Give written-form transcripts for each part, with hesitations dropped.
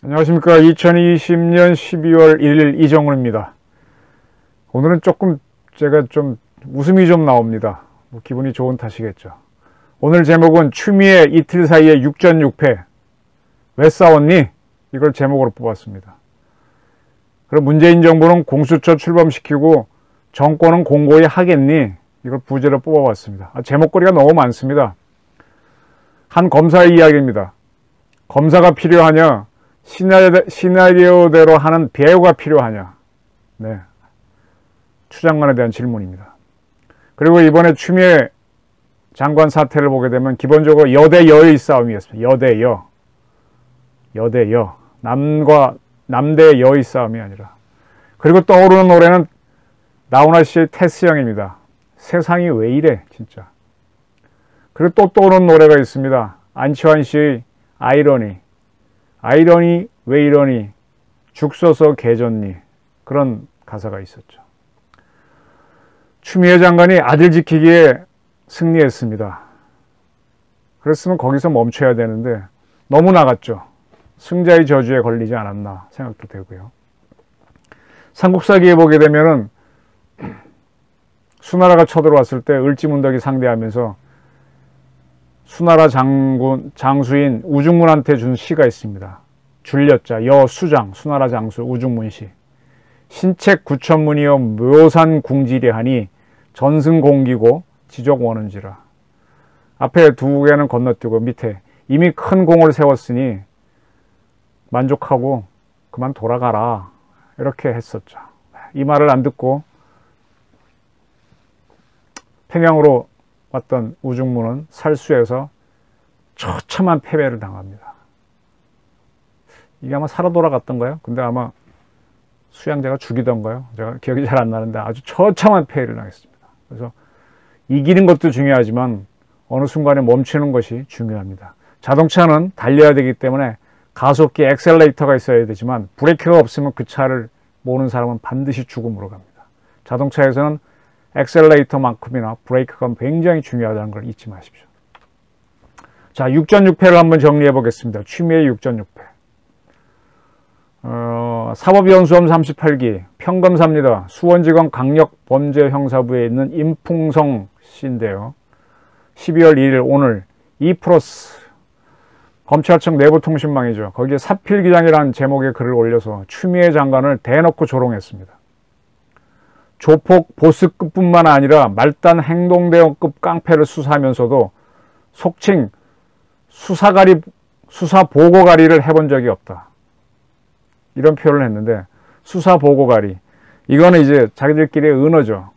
안녕하십니까. 2020년 12월 1일 이정훈입니다. 오늘은 조금 제가 좀 웃음이 좀 나옵니다. 뭐 기분이 좋은 탓이겠죠. 오늘 제목은 추미애 이틀 사이에 6전 6패 왜 싸웠니? 이걸 제목으로 뽑았습니다. 그럼 문재인 정부는 공수처 출범시키고 정권은 공고히 하겠니? 이걸 부제로 뽑아봤습니다. 제목거리가 너무 많습니다. 한 검사의 이야기입니다. 검사가 필요하냐? 시나리오대로 하는 배우가 필요하냐? 네, 추 장관에 대한 질문입니다. 그리고 이번에 추미애 장관 사태를 보게 되면 기본적으로 여대 여의 싸움이었습니다. 여대 여. 여대 여. 남대 여의 싸움이 아니라. 그리고 떠오르는 노래는 나훈아 씨의 테스형입니다. 세상이 왜 이래 진짜. 그리고 또 떠오르는 노래가 있습니다. 안치환 씨의 아이러니. 아이러니 왜 이러니 죽 써서 개졌니. 그런 가사가 있었죠. 추미애 장관이 아들 지키기에 승리했습니다. 그랬으면 거기서 멈춰야 되는데 너무 나갔죠. 승자의 저주에 걸리지 않았나 생각도 되고요. 삼국사기에 보게 되면은 수나라가 쳐들어왔을 때 을지문덕이 상대하면서 수나라 장수인 우중문한테 준 시가 있습니다. 줄렸자 여수장 수나라 장수 우중문시. 신책 구천문이여 묘산 궁지리하니 전승공기고 지적원은지라. 앞에 두 개는 건너뛰고 밑에 이미 큰 공을 세웠으니 만족하고 그만 돌아가라 이렇게 했었죠. 이 말을 안 듣고 평양으로 왔던 우중문은 살수에서 처참한 패배를 당합니다. 이게 아마 살아 돌아갔던가요? 근데 아마 수양제가 죽이던가요? 제가 기억이 잘 안 나는데 아주 처참한 패배를 당했습니다. 그래서 이기는 것도 중요하지만 어느 순간에 멈추는 것이 중요합니다. 자동차는 달려야 되기 때문에 가속기 엑셀레이터가 있어야 되지만 브레이크가 없으면 그 차를 모는 사람은 반드시 죽음으로 갑니다. 자동차에서는 엑셀레이터만큼이나 브레이크가 굉장히 중요하다는 걸 잊지 마십시오. 자, 6전 6패를 한번 정리해 보겠습니다. 추미애 6전 6패. 사법연수원 38기 평검사입니다. 수원지검 강력범죄형사부에 있는 임풍성 씨인데요. 12월 2일 오늘 이플러스 검찰청 내부통신망이죠. 거기에 사필기장이라는 제목의 글을 올려서 추미애 장관을 대놓고 조롱했습니다. 조폭 보스급뿐만 아니라 말단 행동대원급 깡패를 수사하면서도 속칭 수사보고가리를 해본 적이 없다. 이런 표현을 했는데 수사보고가리. 이거는 이제 자기들끼리의 은어죠.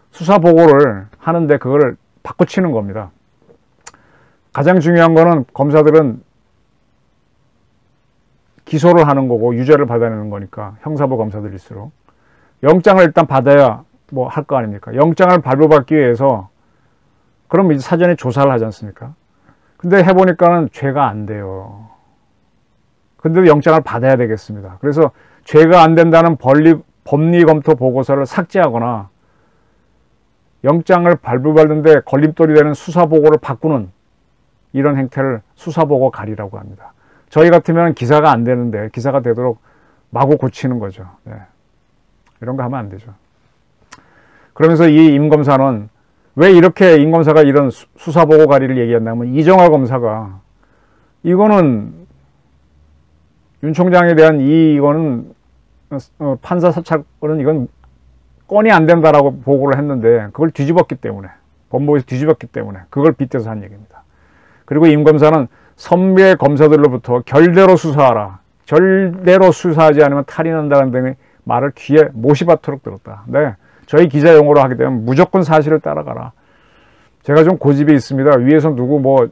수사보고를 하는데 그걸 바꿔치는 겁니다. 가장 중요한 거는 검사들은 기소를 하는 거고 유죄를 받아내는 거니까 형사부 검사들일수록 영장을 일단 받아야 뭐 할 거 아닙니까? 영장을 발부받기 위해서 그럼 이제 사전에 조사를 하지 않습니까? 근데 해보니까는 죄가 안 돼요. 근데도 영장을 받아야 되겠습니다. 그래서 죄가 안 된다는 법리검토 보고서를 삭제하거나 영장을 발부받는데 걸림돌이 되는 수사보고를 바꾸는 이런 행태를 수사보고 가리라고 합니다. 저희 같으면 기사가 안 되는데 기사가 되도록 마구 고치는 거죠. 네. 이런 거 하면 안 되죠. 그러면서 이 임검사는 왜 이렇게 임검사가 이런 수사보고 가리를 얘기했냐면 이정화 검사가 이거는 윤 총장에 대한 이거는 판사 사찰권은 이건 건이 안 된다라고 보고를 했는데 그걸 뒤집었기 때문에 법무부에서 뒤집었기 때문에 그걸 빗대서 한 얘기입니다. 그리고 임 검사는 선배 검사들로부터 결대로 수사하라. 절대로 수사하지 않으면 탈이 난다는 등의 말을 귀에 못이 받도록 들었다. 네, 저희 기자 용어로 하게 되면 무조건 사실을 따라가라. 제가 좀 고집이 있습니다. 위에서 누구 뭐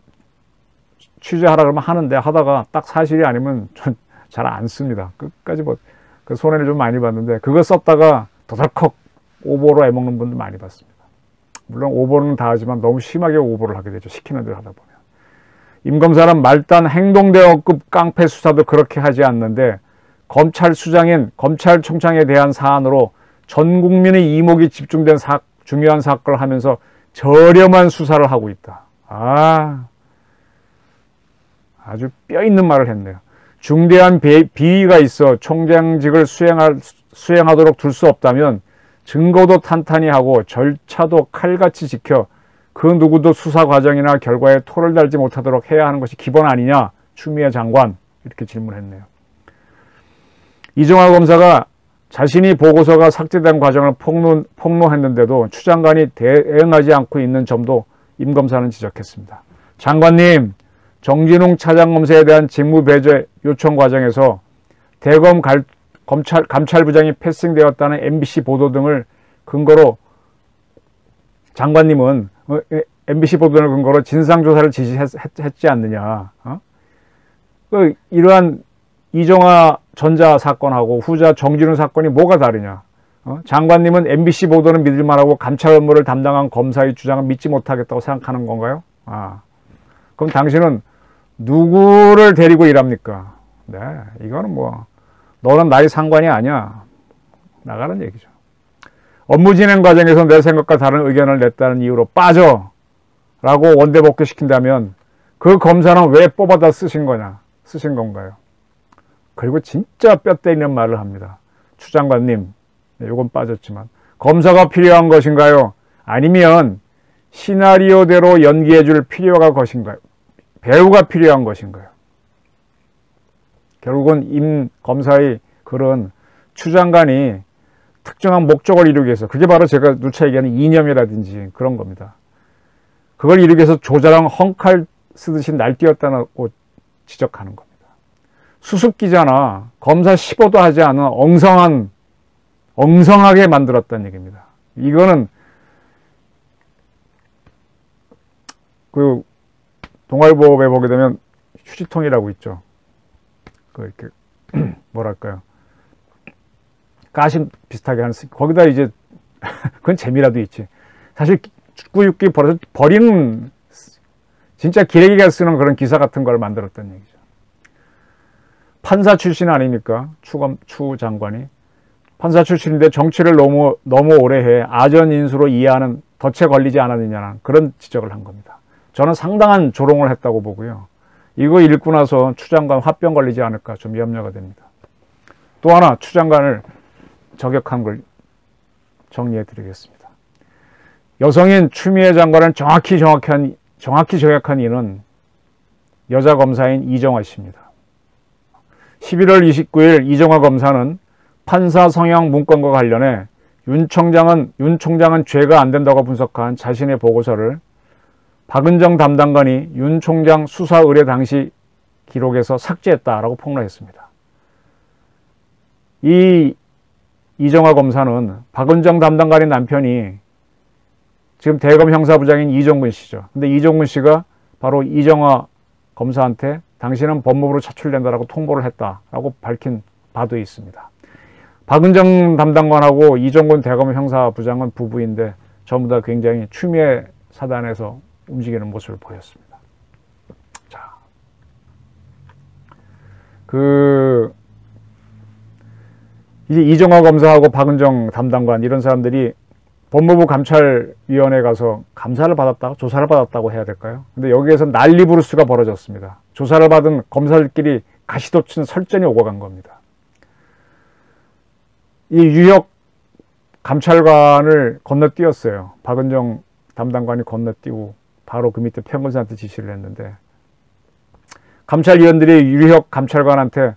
취재하라 그러면 하는데 하다가 딱 사실이 아니면 전 잘 안 씁니다. 끝까지 뭐 그 손해를 좀 많이 봤는데 그거 썼다가 도덜컥 오보로 애먹는 분들 많이 봤습니다. 물론 오보는 다 하지만 너무 심하게 오보를 하게 되죠. 시키는 대로 하다 보면. 임 검사는 말단 행동대원급 깡패 수사도 그렇게 하지 않는데 검찰수장인 검찰총장에 대한 사안으로 전 국민의 이목이 집중된 중요한 사건을 하면서 저렴한 수사를 하고 있다. 아주 뼈 있는 말을 했네요. 중대한 비위가 있어 총장직을 수행하도록 둘 수 없다면 증거도 탄탄히 하고 절차도 칼같이 지켜 그 누구도 수사 과정이나 결과에 토를 달지 못하도록 해야 하는 것이 기본 아니냐, 추미애 장관. 이렇게 질문했네요. 이정화 검사가 자신이 보고서가 삭제된 과정을 폭로했는데도 추 장관이 대응하지 않고 있는 점도 임 검사는 지적했습니다. 장관님, 정진웅 차장검사에 대한 직무 배제 요청 과정에서 대검 감찰부장이 패싱되었다는 MBC 보도 등을 근거로 장관님은 MBC 보도 등을 근거로 진상조사를 지시했지 않느냐. 이러한 이정화 전자 사건하고 후자 정진웅 사건이 뭐가 다르냐. 장관님은 MBC 보도는 믿을 만하고 감찰 업무를 담당한 검사의 주장을 믿지 못하겠다고 생각하는 건가요? 그럼 당신은 누구를 데리고 일합니까? 네, 이거는 뭐 너는 나의 상관이 아니야. 나가는 얘기죠. 업무 진행 과정에서 내 생각과 다른 의견을 냈다는 이유로 빠져 라고 원대 복귀시킨다면 그 검사는 왜 뽑아다 쓰신 건가요? 그리고 진짜 뼈 때리는 말을 합니다. 추 장관님, 요건 빠졌지만 검사가 필요한 것인가요? 아니면 시나리오대로 연기해줄 필요가 것인가요? 배우가 필요한 것인가요? 결국은 임 검사의 글은 추 장관이 특정한 목적을 이루기 위해서, 그게 바로 제가 누차 얘기하는 이념이라든지 그런 겁니다. 그걸 이루기 위해서 조자랑 헝칼 쓰듯이 날뛰었다고 지적하는 겁니다. 수습기자나 검사 15도 하지 않은 엉성하게 만들었다는 얘기입니다. 이거는 그 동아일보에 보게 되면 휴지통이라고 있죠. 그 이렇게 뭐랄까요, 가심 비슷하게 하는, 거기다 이제 그건 재미라도 있지. 사실 축구 육기 버리는 진짜 기레기가 쓰는 그런 기사 같은 걸 만들었다는 얘기죠. 판사 출신 아닙니까? 추 장관이 판사 출신인데 정치를 너무 오래 해 아전 인수로 이해하는 덫에 걸리지 않았느냐는 그런 지적을 한 겁니다. 저는 상당한 조롱을 했다고 보고요. 이거 읽고 나서 추 장관 화병 걸리지 않을까 좀 염려가 됩니다. 또 하나 추 장관을 저격한 걸 정리해 드리겠습니다. 여성인 추미애 장관을 정확히 저격한 이는 여자 검사인 이정화 씨입니다. 11월 29일 이정화 검사는 판사 성향 문건과 관련해 윤 총장은 죄가 안 된다고 분석한 자신의 보고서를 박은정 담당관이 윤 총장 수사 의뢰 당시 기록에서 삭제했다라고 폭로했습니다. 이 이정화 검사는 박은정 담당관의 남편이 지금 대검 형사부장인 이종근 씨죠. 근데 이종근 씨가 바로 이정화 검사한테 당신은 법무부로 차출된다라고 통보를 했다라고 밝힌 바도 있습니다. 박은정 담당관하고 이종근 대검 형사부장은 부부인데 전부 다 굉장히 추미애 사단에서 움직이는 모습을 보였습니다. 자, 이제 이정화 검사하고 박은정 담당관 이런 사람들이 법무부 감찰위원회에 가서 감사를 받았다고, 조사를 받았다고 해야 될까요? 근데 여기에서 난리부르스가 벌어졌습니다. 조사를 받은 검사들끼리 가시돋친 설전이 오고 간 겁니다. 이 유력 감찰관을 건너뛰었어요. 박은정 담당관이 건너뛰고 바로 그 밑에 평검사한테 지시를 했는데, 감찰위원들이 유력 감찰관한테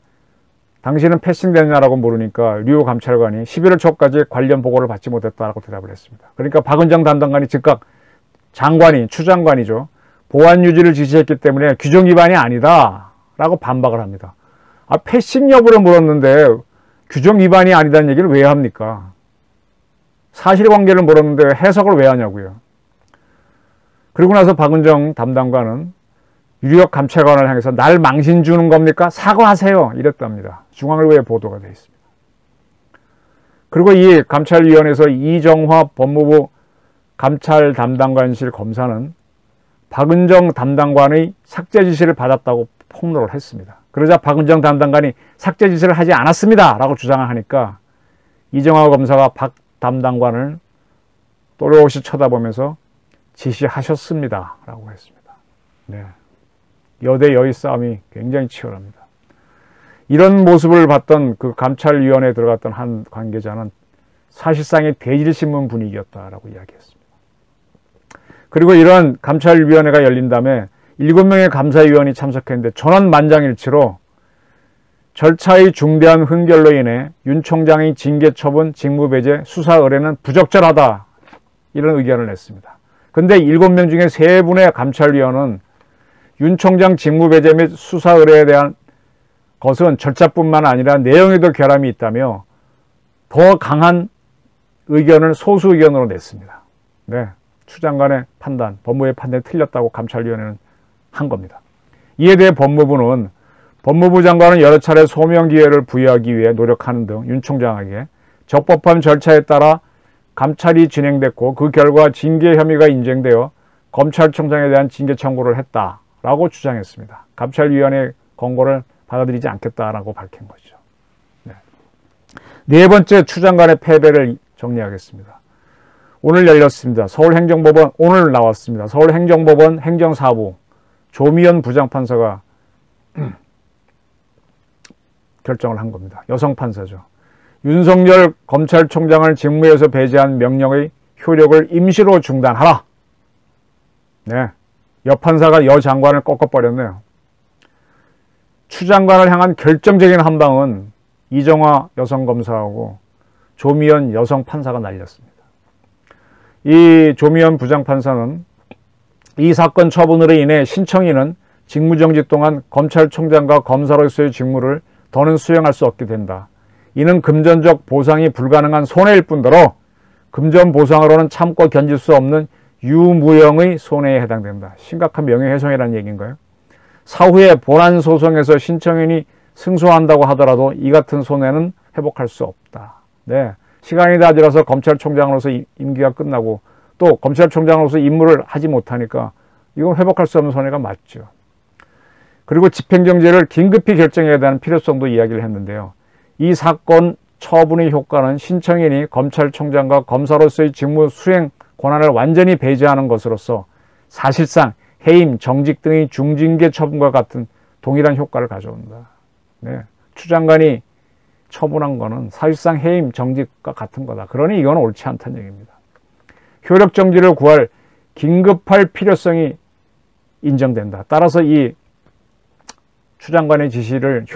당신은 패싱됐냐라고 물으니까 류 감찰관이 11월 초까지 관련 보고를 받지 못했다라고 대답을 했습니다. 그러니까 박은정 담당관이 즉각 추 장관이죠. 보안 유지를 지시했기 때문에 규정 위반이 아니다 라고 반박을 합니다. 패싱 여부를 물었는데 규정 위반이 아니다는 얘기를 왜 합니까? 사실관계를 물었는데 해석을 왜 하냐고요. 그리고 나서 박은정 담당관은 유력 감찰관을 향해서 날 망신 주는 겁니까? 사과하세요. 이랬답니다. 중앙일보에 보도가 되어 있습니다. 그리고 이 감찰위원회에서 이정화 법무부 감찰 담당관실 검사는 박은정 담당관의 삭제 지시를 받았다고 폭로를 했습니다. 그러자 박은정 담당관이 삭제 지시를 하지 않았습니다 라고 주장을 하니까 이정화 검사가 박 담당관을 또렷이 쳐다보면서 지시하셨습니다 라고 했습니다. 네. 여대 여의 싸움이 굉장히 치열합니다. 이런 모습을 봤던 그 감찰위원회에 들어갔던 한 관계자는 사실상의 대질신문 분위기였다라고 이야기했습니다. 그리고 이런 감찰위원회가 열린 다음에 7명의 감사위원이 참석했는데 전원만장일치로 절차의 중대한 흔결로 인해 윤 총장의 징계 처분, 직무 배제, 수사 의뢰는 부적절하다 이런 의견을 냈습니다. 근데 7명 중에 3분의 감찰위원은 윤 총장 직무 배제 및 수사 의뢰에 대한 것은 절차뿐만 아니라 내용에도 결함이 있다며 더 강한 의견을 소수 의견으로 냈습니다. 네, 추 장관의 판단, 법무부의 판단이 틀렸다고 감찰위원회는 한 겁니다. 이에 대해 법무부는 법무부 장관은 여러 차례 소명 기회를 부여하기 위해 노력하는 등 윤 총장에게 적법한 절차에 따라 감찰이 진행됐고 그 결과 징계 혐의가 인정되어 검찰총장에 대한 징계 청구를 했다라고 주장했습니다. 감찰위원회 권고를 받아들이지 않겠다라고 밝힌 것이죠. 네 번째 추 장관의 패배를 정리하겠습니다. 오늘 열렸습니다. 서울행정법원 오늘 나왔습니다. 서울행정법원 행정사부 조미연 부장판사가 결정을 한 겁니다. 여성 판사죠. 윤석열 검찰총장을 직무에서 배제한 명령의 효력을 임시로 중단하라. 네, 여 판사가 여 장관을 꺾어버렸네요. 추 장관을 향한 결정적인 한방은 이정화 여성검사하고 조미연 여성판사가 날렸습니다. 이 조미연 부장판사는 이 사건 처분으로 인해 신청인은 직무정지 동안 검찰총장과 검사로서의 직무를 더는 수행할 수 없게 된다. 이는 금전적 보상이 불가능한 손해일 뿐더러 금전 보상으로는 참고 견딜 수 없는 유무형의 손해에 해당된다. 심각한 명예훼손이라는 얘기인가요? 사후에 본안 소송에서 신청인이 승소한다고 하더라도 이 같은 손해는 회복할 수 없다. 네, 시간이 다 지나서 검찰총장으로서 임기가 끝나고 또 검찰총장으로서 임무를 하지 못하니까 이건 회복할 수 없는 손해가 맞죠. 그리고 집행정지를 긴급히 결정해야 되는 필요성도 이야기를 했는데요. 이 사건 처분의 효과는 신청인이 검찰총장과 검사로서의 직무 수행 권한을 완전히 배제하는 것으로서 사실상 해임, 정직 등의 중징계 처분과 같은 동일한 효과를 가져온다. 네, 추 장관이 처분한 거는 사실상 해임, 정직과 같은 거다. 그러니 이건 옳지 않다는 얘기입니다. 효력정지를 구할 긴급할 필요성이 인정된다. 따라서 이 추 장관의 지시를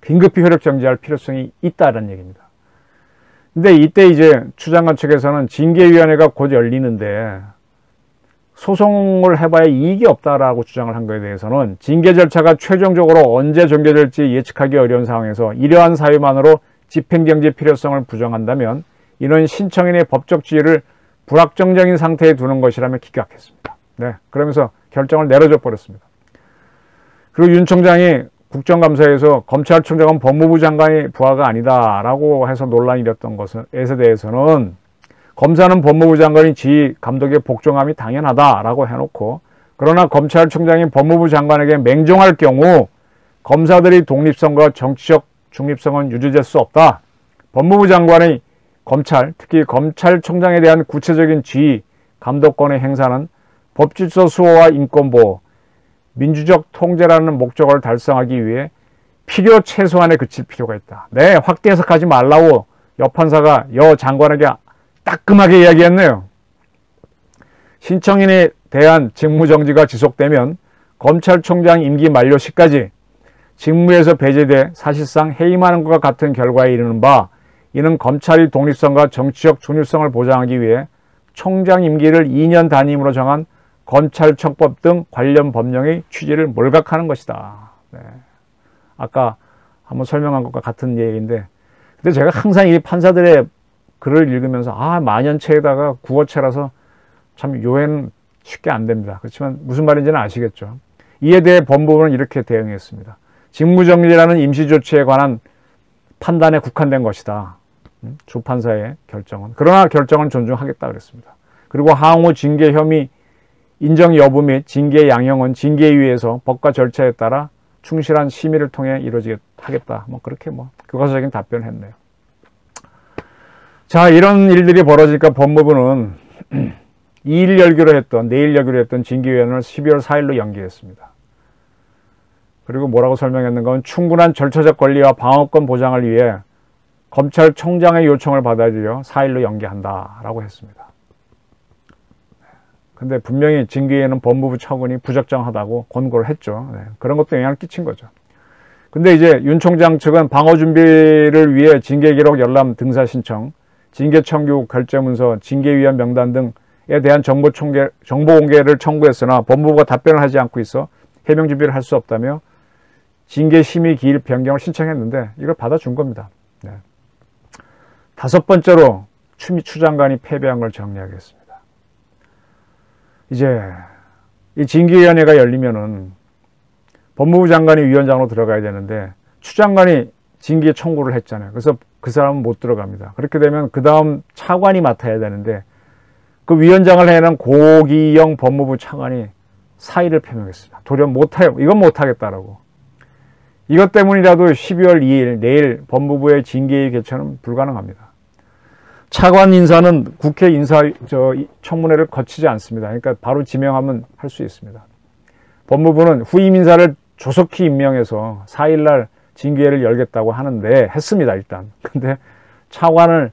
긴급히 효력정지할 필요성이 있다는 얘기입니다. 근데 이때 이제 추 장관 측에서는 징계위원회가 곧 열리는데 소송을 해봐야 이익이 없다라고 주장을 한 것에 대해서는 징계 절차가 최종적으로 언제 종결될지 예측하기 어려운 상황에서 이러한 사유만으로 집행정지 필요성을 부정한다면 이는 신청인의 법적 지위를 불확정적인 상태에 두는 것이라며 기각했습니다. 네, 그러면서 결정을 내려줘 버렸습니다. 그리고 윤 총장이 국정감사에서 검찰총장은 법무부 장관의 부하가 아니다라고 해서 논란이 일었던 것에 대해서는 검사는 법무부 장관의 지휘, 감독에 복종함이 당연하다라고 해놓고 그러나 검찰총장이 법무부 장관에게 맹종할 경우 검사들의 독립성과 정치적 중립성은 유지될 수 없다. 법무부 장관의 검찰, 특히 검찰총장에 대한 구체적인 지휘, 감독권의 행사는 법질서 수호와 인권보호, 민주적 통제라는 목적을 달성하기 위해 필요 최소한에 그칠 필요가 있다. 네, 확대 해석하지 말라고 여 판사가 여 장관에게 따끔하게 이야기했네요. 신청인에 대한 직무정지가 지속되면 검찰총장 임기 만료 시까지 직무에서 배제돼 사실상 해임하는 것과 같은 결과에 이르는 바 이는 검찰의 독립성과 정치적 중립성을 보장하기 위해 총장 임기를 2년 단임으로 정한 검찰청법 등 관련 법령의 취지를 몰각하는 것이다. 네. 아까 한번 설명한 것과 같은 얘기인데 근데 제가 항상 이 판사들의 글을 읽으면서 만연체에다가 국어체라서 참 요해는 쉽게 안 됩니다. 그렇지만 무슨 말인지는 아시겠죠. 이에 대해 법무부는 이렇게 대응했습니다. 직무정지라는 임시조치에 관한 판단에 국한된 것이다. 주판사의 결정은. 그러나 결정은 존중하겠다 그랬습니다. 그리고 향후 징계 혐의 인정 여부 및 징계 양형은 징계위에서 법과 절차에 따라 충실한 심의를 통해 이루어지겠다. 뭐 그렇게 뭐 교과서적인 답변을 했네요. 자, 이런 일들이 벌어지니까 법무부는 내일 열기로 했던 징계위원회를 12월 4일로 연기했습니다. 그리고 뭐라고 설명했는가 하면 충분한 절차적 권리와 방어권 보장을 위해 검찰총장의 요청을 받아들여 4일로 연기한다라고 했습니다. 근데 분명히 징계위에는 법무부 처분이 부적정하다고 권고를 했죠. 네, 그런 것도 영향을 끼친 거죠. 근데 이제 윤 총장 측은 방어 준비를 위해 징계기록 열람 등사 신청, 징계 청구 결재문서, 징계위원 명단 등에 대한 정보 공개를 청구했으나 법무부가 답변을 하지 않고 있어 해명 준비를 할 수 없다며 징계 심의 기일 변경을 신청했는데 이걸 받아준 겁니다. 네. 다섯 번째로 추 장관이 패배한 걸 정리하겠습니다. 이제 이 징계위원회가 열리면은 법무부 장관이 위원장으로 들어가야 되는데 추 장관이 징계 청구를 했잖아요. 그래서 그 사람은 못 들어갑니다. 그렇게 되면 그 다음 차관이 맡아야 되는데 그 위원장을 해는 고기영 법무부 차관이 사의를 표명했습니다. 도리어 못해요. 이건 못하겠다라고. 이것 때문이라도 12월 2일 내일 법무부의 징계위 개최는 불가능합니다. 차관 인사는 국회 청문회를 거치지 않습니다. 그러니까 바로 지명하면 할 수 있습니다. 법무부는 후임 인사를 조속히 임명해서 4일날 징계회를 열겠다고 하는데 했습니다. 일단. 근데 차관을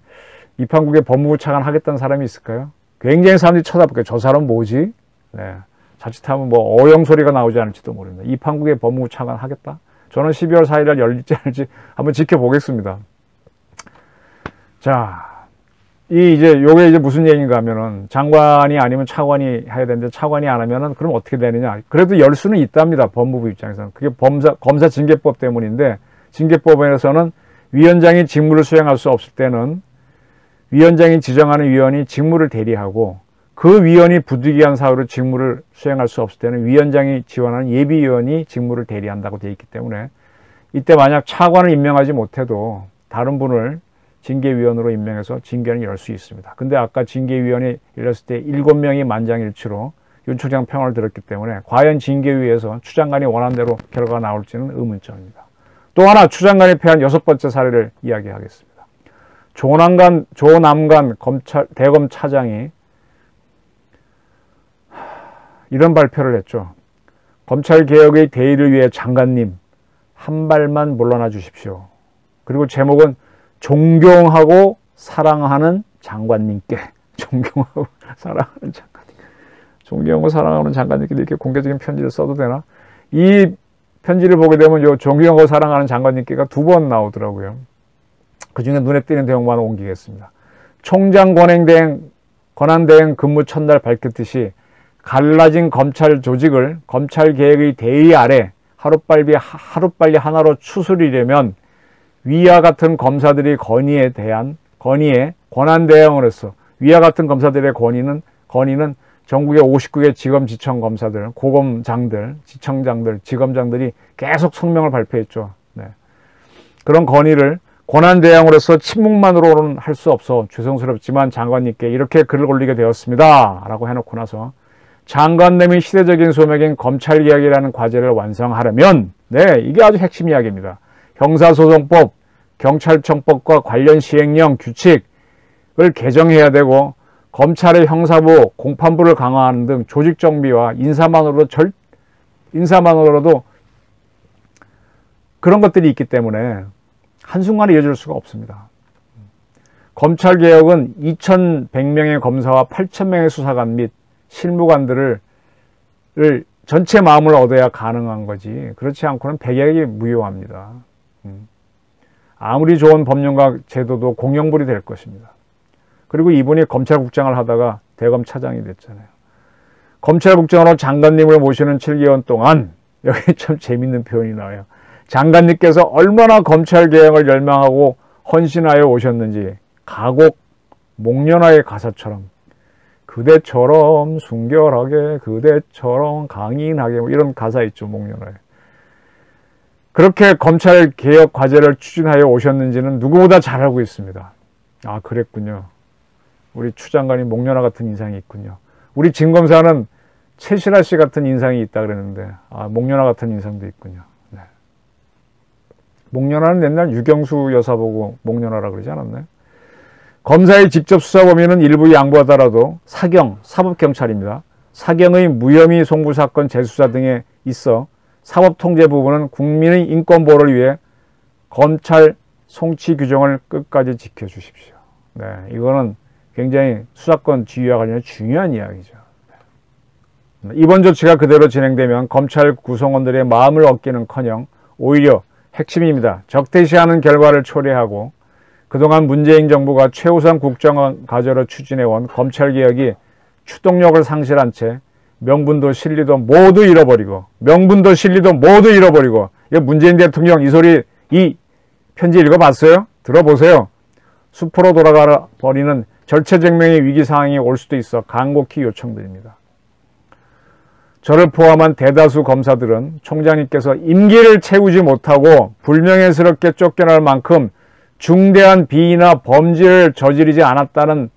입항국의 법무부 차관 하겠다는 사람이 있을까요? 굉장히 사람들이 쳐다볼게요. 저 사람 뭐지? 네. 자칫하면 뭐 어영 소리가 나오지 않을지도 모릅니다. 입항국의 법무부 차관 하겠다? 저는 12월 4일날 열릴지 않을지 한번 지켜보겠습니다. 자, 요게 이제 무슨 얘기인가 하면은 장관이 아니면 차관이 해야 되는데 차관이 안 하면은 그럼 어떻게 되느냐. 그래도 열 수는 있답니다. 법무부 입장에서는. 그게 검사 징계법 때문인데 징계법에서는 위원장이 직무를 수행할 수 없을 때는 위원장이 지정하는 위원이 직무를 대리하고 그 위원이 부득이한 사유로 직무를 수행할 수 없을 때는 위원장이 지원하는 예비위원이 직무를 대리한다고 되어 있기 때문에 이때 만약 차관을 임명하지 못해도 다른 분을 징계위원으로 임명해서 징계는 열 수 있습니다. 근데 아까 징계위원이 열렸을 때 7명이 만장일치로 윤 총장 평을 들었기 때문에 과연 징계위에서 추 장관이 원하는 대로 결과가 나올지는 의문점입니다. 또 하나 추 장관이 패한 6번째 사례를 이야기하겠습니다. 조남관 대검 차장이 이런 발표를 했죠. 검찰개혁의 대의를 위해 장관님 한 발만 물러나 주십시오. 그리고 제목은 존경하고 사랑하는 장관님께. 존경하고 사랑하는 장관님. 존경하고 사랑하는 장관님께 이렇게 공개적인 편지를 써도 되나? 이 편지를 보게 되면 요 존경하고 사랑하는 장관님께가 2번 나오더라고요. 그 중에 눈에 띄는 내용만 옮기겠습니다. 총장 권한대행 근무 첫날 밝혔듯이 갈라진 검찰 조직을 검찰개혁의 대의 아래 하루빨리 하나로 추스리려면 위와 같은 검사들의 권위에 권한대행으로서 위와 같은 검사들의 권위는 전국의 59개 지검 지청 검사들, 고검장들, 지청장들, 지검장들이 계속 성명을 발표했죠. 네. 그런 권위를 권한대행으로서 침묵만으로는 할 수 없어 죄송스럽지만 장관님께 이렇게 글을 올리게 되었습니다. 라고 해놓고 나서 장관님의 시대적인 소명인 검찰개혁이라는 과제를 완성하려면 이게 아주 핵심 이야기입니다. 형사소송법, 경찰청법과 관련 시행령, 규칙을 개정해야 되고 검찰의 형사부, 공판부를 강화하는 등 조직 정비와 인사만으로도 그런 것들이 있기 때문에 한순간에 이어질 수가 없습니다. 검찰개혁은 2,100명의 검사와 8,000명의 수사관 및 실무관들을 전체 마음을 얻어야 가능한 거지. 그렇지 않고는 백약이 무효합니다. 아무리 좋은 법령과 제도도 공영불이 될 것입니다. 그리고 이분이 검찰국장을 하다가 대검 차장이 됐잖아요. 검찰국장으로 장관님을 모시는 7개월 동안 여기 참 재밌는 표현이 나와요. 장관님께서 얼마나 검찰개혁을 열망하고 헌신하여 오셨는지 가곡 목련화의 가사처럼 그대처럼 순결하게 그대처럼 강인하게 이런 가사 있죠. 목련화에. 그렇게 검찰개혁 과제를 추진하여 오셨는지는 누구보다 잘 알고 있습니다. 아 그랬군요. 우리 추 장관이 목련화 같은 인상이 있군요. 우리 진검사는 최신하 씨 같은 인상이 있다 그랬는데 목련화 같은 인상도 있군요. 네. 목련화는 옛날 유경수 여사 보고 목련화라 그러지 않았나요? 검사의 직접 수사 범위는 일부 양보하더라도 사경, 사법경찰입니다. 사경의 무혐의 송부 사건 재수사 등에 있어 사법통제 부분은 국민의 인권보호를 위해 검찰 송치 규정을 끝까지 지켜주십시오. 네, 이거는 굉장히 수사권 지휘와 관련해 중요한 이야기죠. 이번 조치가 그대로 진행되면 검찰 구성원들의 마음을 얻기는커녕 오히려 핵심입니다. 적대시하는 결과를 초래하고 그동안 문재인 정부가 최우선 국정 과제로 추진해온 검찰개혁이 추동력을 상실한 채 명분도 실리도 모두 잃어버리고 이거 문재인 대통령 이 소리 이 편지 읽어봤어요? 들어보세요. 수포로 돌아가 버리는 절체절명의 위기 상황이 올 수도 있어 간곡히 요청드립니다. 저를 포함한 대다수 검사들은 총장님께서 임기를 채우지 못하고 불명예스럽게 쫓겨날 만큼 중대한 비위나 범죄를 저지르지 않았다는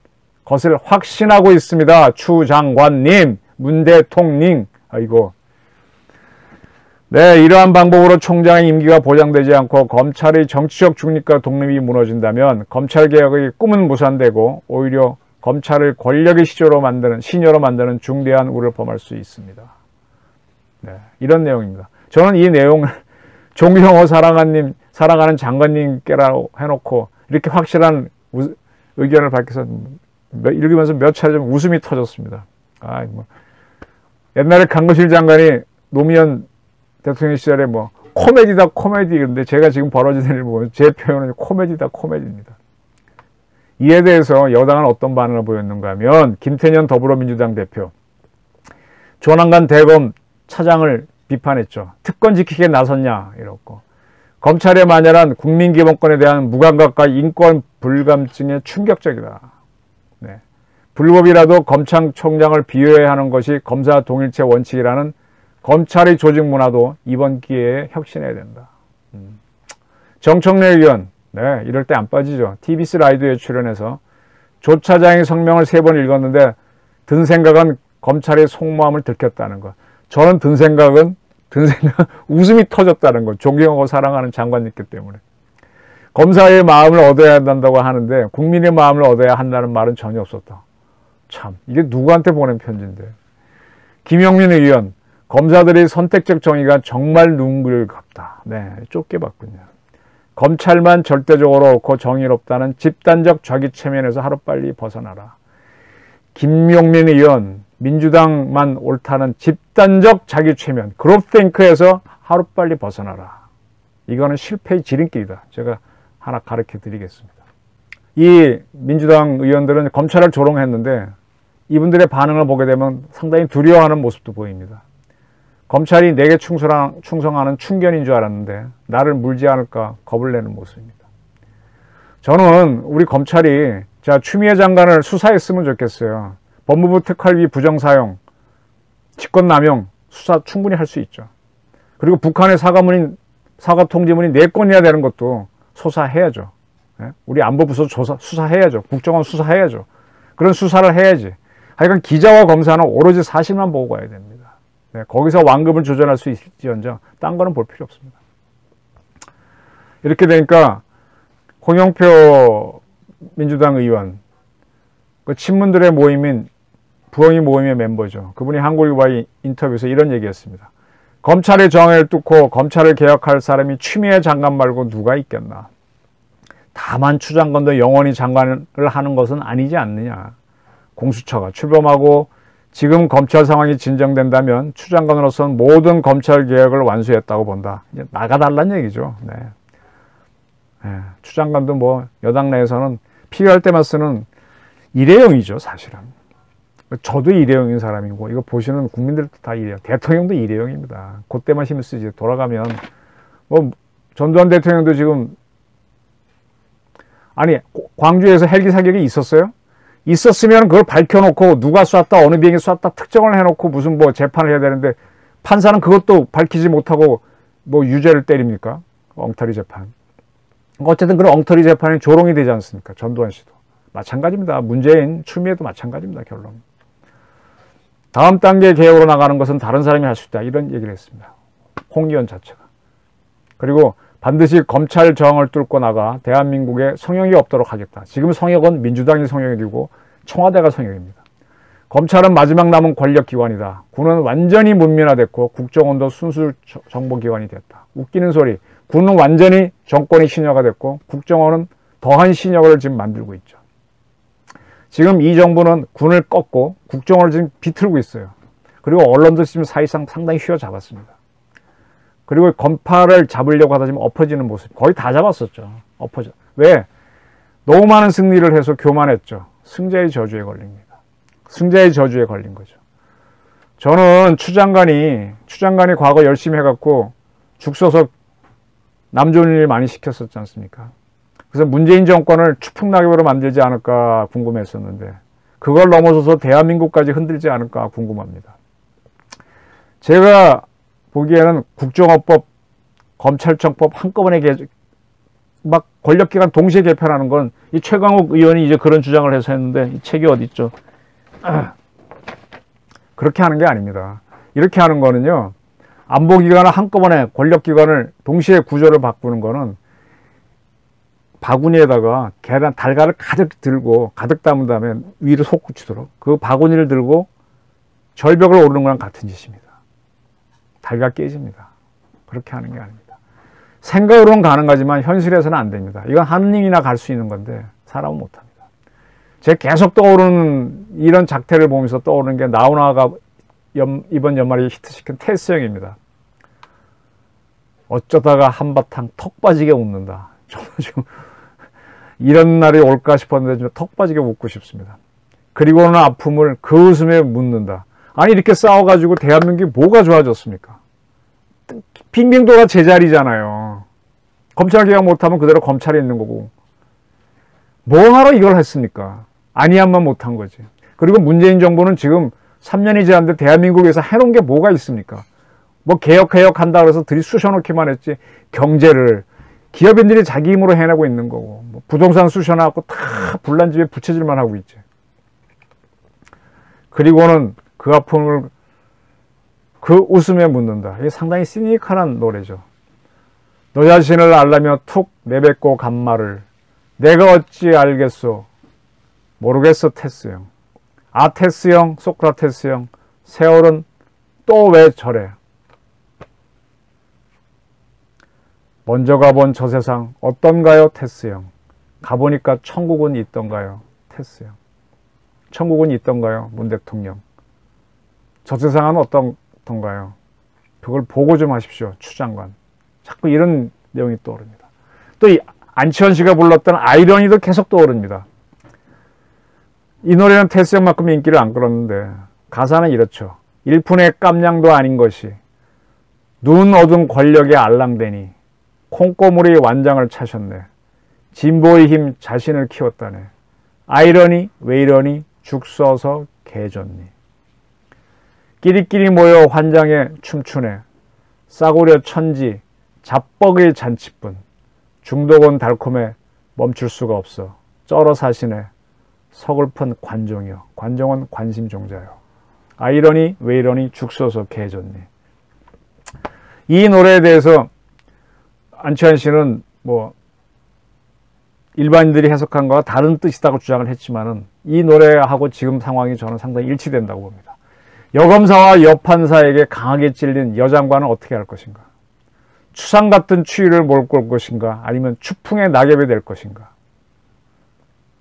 것을 확신하고 있습니다. 추 장관님, 문 대통령. 아이고. 네, 이러한 방법으로 총장의 임기가 보장되지 않고 검찰의 정치적 중립과 독립이 무너진다면 검찰개혁의 꿈은 무산되고 오히려 검찰을 권력의 시녀로 만드는 중대한 우를 범할 수 있습니다. 네, 이런 내용입니다. 저는 이 내용을 존경호 사랑하는 장관님께라고 해놓고 이렇게 확실한 의견을 밝혀서 읽으면서 몇 차례 좀 웃음이 터졌습니다. 옛날에 강거실 장관이 노무현 대통령 시절에 코미디다 코미디. 근데 제가 지금 벌어지는 일을 보면 제 표현은 코미디다 코미디입니다. 이에 대해서 여당은 어떤 반응을 보였는가 하면 김태년 더불어민주당 대표 조남관 대검 차장을 비판했죠. 특권 지키기에 나섰냐 이렇고 검찰의 만연한 국민기본권에 대한 무감각과 인권 불감증에 충격적이다. 네. 불법이라도 검찰총장을 비호해야 하는 것이 검사 동일체 원칙이라는 검찰의 조직 문화도 이번 기회에 혁신해야 된다. 정청래 의원, 네, 이럴 때 안 빠지죠. TBS 라디오에 출연해서 조 차장의 성명을 3번 읽었는데 든 생각은 검찰의 속마음을 들켰다는 것. 저는 든 생각은 웃음이 터졌다는 것. 존경하고 사랑하는 장관님께 때문에. 검사의 마음을 얻어야 한다고 하는데 국민의 마음을 얻어야 한다는 말은 전혀 없었다. 참, 이게 누구한테 보낸 편지인데. 김영민 의원, 검사들의 선택적 정의가 정말 눈물갑다. 네, 좁게 봤군요. 검찰만 절대적으로 옳고 정의롭다는 집단적 자기 체면에서 하루빨리 벗어나라. 김용민 의원, 민주당만 옳다는 집단적 자기 체면, 그룹탱크에서 하루빨리 벗어나라. 이거는 실패의 지름길이다. 제가 하나 가르쳐 드리겠습니다. 이 민주당 의원들은 검찰을 조롱했는데 이분들의 반응을 보게 되면 상당히 두려워하는 모습도 보입니다. 검찰이 내게 충성하는 충견인 줄 알았는데 나를 물지 않을까 겁을 내는 모습입니다. 저는 우리 검찰이 추미애 장관을 수사했으면 좋겠어요. 법무부 특활비 부정사용, 직권남용 수사 충분히 할 수 있죠. 그리고 북한의 사과통지문이 4건이나 되는 것도 조사해야죠. 우리 안보부서 수사해야죠. 국정원 수사해야죠. 그런 수사를 해야지. 하여간 기자와 검사는 오로지 사실만 보고 가야 됩니다. 네, 거기서 완급을 조절할 수 있을지언정 딴 거는 볼 필요 없습니다. 이렇게 되니까 홍영표 민주당 의원, 그 친문들의 모임인 부엉이 모임의 멤버죠. 그분이 한국일보와의 인터뷰에서 이런 얘기했습니다. 검찰의 정의를 뚫고 검찰을 개혁할 사람이 추미애 장관 말고 누가 있겠나. 다만 추 장관도 영원히 장관을 하는 것은 아니지 않느냐. 공수처가 출범하고 지금 검찰 상황이 진정된다면 추 장관으로서는 모든 검찰 개혁을 완수했다고 본다. 이제 나가달라는 얘기죠. 네. 네. 추 장관도 여당 내에서는 필요할 때만 쓰는 일회용이죠, 사실은. 저도 일회용인 사람이고 이거 보시는 국민들도 다 일회용. 대통령도 일회용입니다. 그때만 힘을 쓰지. 돌아가면 전두환 대통령도 지금 광주에서 헬기 사격이 있었어요? 있었으면 그걸 밝혀놓고 누가 쐈다 어느 비행기 쐈다 특정을 해놓고 무슨 재판을 해야 되는데 판사는 그것도 밝히지 못하고 유죄를 때립니까? 엉터리 재판. 어쨌든 그런 엉터리 재판이 조롱이 되지 않습니까? 전두환 씨도 마찬가지입니다. 문재인, 추미애도 마찬가지입니다. 결론. 다음 단계 개혁으로 나가는 것은 다른 사람이 할 수 있다. 이런 얘기를 했습니다. 홍 의원 자체가. 그리고 반드시 검찰 저항을 뚫고 나가 대한민국에 성역이 없도록 하겠다. 지금 성역은 민주당이 성역이고 청와대가 성역입니다. 검찰은 마지막 남은 권력기관이다. 군은 완전히 문민화됐고 국정원도 순수 정보기관이 됐다. 웃기는 소리. 군은 완전히 정권이 신여가 됐고 국정원은 더한 신여를 지금 만들고 있죠. 지금 이 정부는 군을 꺾고 국정원을 지금 비틀고 있어요. 그리고 언론도 지금 사실상 상당히 휘어잡았습니다. 그리고 검파를 잡으려고 하다 지금 엎어지는 모습. 거의 다 잡았었죠. 엎어져. 왜? 너무 많은 승리를 해서 교만했죠. 승자의 저주에 걸립니다. 승자의 저주에 걸린 거죠. 저는 추 장관이 과거 열심히 해갖고 죽서서 남 좋은 일 많이 시켰었지 않습니까? 그래서 문재인 정권을 추풍낙엽으로 만들지 않을까 궁금했었는데 그걸 넘어서서 대한민국까지 흔들지 않을까 궁금합니다. 제가 보기에는 국정원법, 검찰청법 한꺼번에 막 권력기관 동시에 개편하는 건 이 최강욱 의원이 이제 그런 주장을 해서 했는데 이 책이 어디 있죠? 그렇게 하는 게 아닙니다. 이렇게 하는 거는요, 안보기관을 한꺼번에 권력기관을 동시에 구조를 바꾸는 거는 바구니에다가 계란 달걀을 가득 들고 가득 담은 다음에 위로 솟구치도록 그 바구니를 들고 절벽을 오르는 거랑 같은 짓입니다. 달걀 깨집니다. 그렇게 하는 게 아닙니다. 생각으로는 가능하지만 현실에서는 안 됩니다. 이건 하느님이나 갈 수 있는 건데 사람은 못합니다. 제가 계속 떠오르는 이런 작태를 보면서 떠오르는 게 나훈아가 이번 연말에 히트시킨 테스형입니다. 어쩌다가 한바탕 턱 빠지게 웃는다. 저는 지금 이런 날이 올까 싶었는데 좀 턱 빠지게 웃고 싶습니다. 그리고는 아픔을 그 웃음에 묻는다. 아니 이렇게 싸워가지고 대한민국이 뭐가 좋아졌습니까? 빙빙도가 제자리잖아요. 검찰개혁 못하면 그대로 검찰에 있는 거고 뭐하러 이걸 했습니까? 아니야만 못한 거지. 그리고 문재인 정부는 지금 3년이 지났는데 대한민국에서 해놓은 게 뭐가 있습니까? 뭐 개혁한다 그래서 들이 쑤셔놓기만 했지 경제를 기업인들이 자기 힘으로 해내고 있는 거고 뭐 부동산 쑤셔놔갖고 다 불난 집에 부채질만 하고 있지. 그리고는 그 아픔을 그 웃음에 묻는다. 이게 상당히 시니컬한 노래죠. 너 자신을 알라며 툭 내뱉고 간 말을 내가 어찌 알겠소. 모르겠어 테스형. 아 테스형, 소크라테스형, 세월은 또 왜 저래. 먼저 가본 저 세상 어떤가요 테스형. 가보니까 천국은 있던가요 테스형. 천국은 있던가요 문 대통령. 저 세상은 어떤가요. 그걸 보고 좀 하십시오 추 장관. 자꾸 이런 내용이 떠오릅니다. 또 이 안치환 씨가 불렀던 아이러니도 계속 떠오릅니다. 이 노래는 테스형만큼 인기를 안 끌었는데 가사는 이렇죠. 일푼의 깜냥도 아닌 것이 눈 어두운 권력에 알랑대니 콩고물이 완장을 차셨네. 진보의 힘 자신을 키웠다네. 아이러니 왜 이러니 죽 써서 개졌니. 끼리끼리 모여 환장에 춤추네. 싸구려 천지 잡벅의 잔치뿐. 중독은 달콤해 멈출 수가 없어. 쩔어 사시네. 서글픈 관종이여. 관종은 관심종자요. 아이러니 왜 이러니 죽 써서 개졌니. 이 노래에 대해서 안치환 씨는 뭐 일반인들이 해석한 거와 다른 뜻이라고 주장을 했지만은 이 노래하고 지금 상황이 저는 상당히 일치된다고 봅니다. 여검사와 여판사에게 강하게 찔린 여장관은 어떻게 할 것인가? 추상 같은 추위를 몰고 올 것인가? 아니면 추풍의 낙엽이 될 것인가?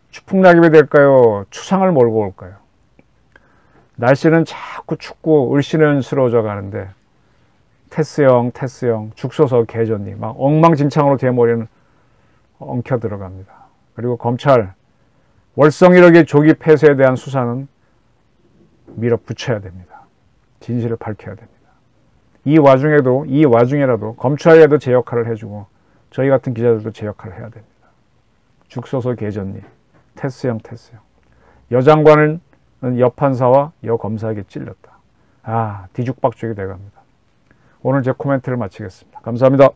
추풍 낙엽이 될까요? 추상을 몰고 올까요? 날씨는 자꾸 춥고 을씨년스러워져 가는데 테스형 죽 써서 개졌니 막 엉망진창으로 제 머리는 엉켜 들어갑니다. 그리고 검찰 월성 1억의 조기 폐쇄에 대한 수사는 밀어붙여야 됩니다. 진실을 밝혀야 됩니다. 이 와중에라도 검찰에도 제 역할을 해주고 저희 같은 기자들도 제 역할을 해야 됩니다. 죽 써서 개졌니 테스형 여장관은 여판사와 여검사에게 찔렸다. 아 뒤죽박죽이 돼갑니다. 오늘 제 코멘트를 마치겠습니다. 감사합니다.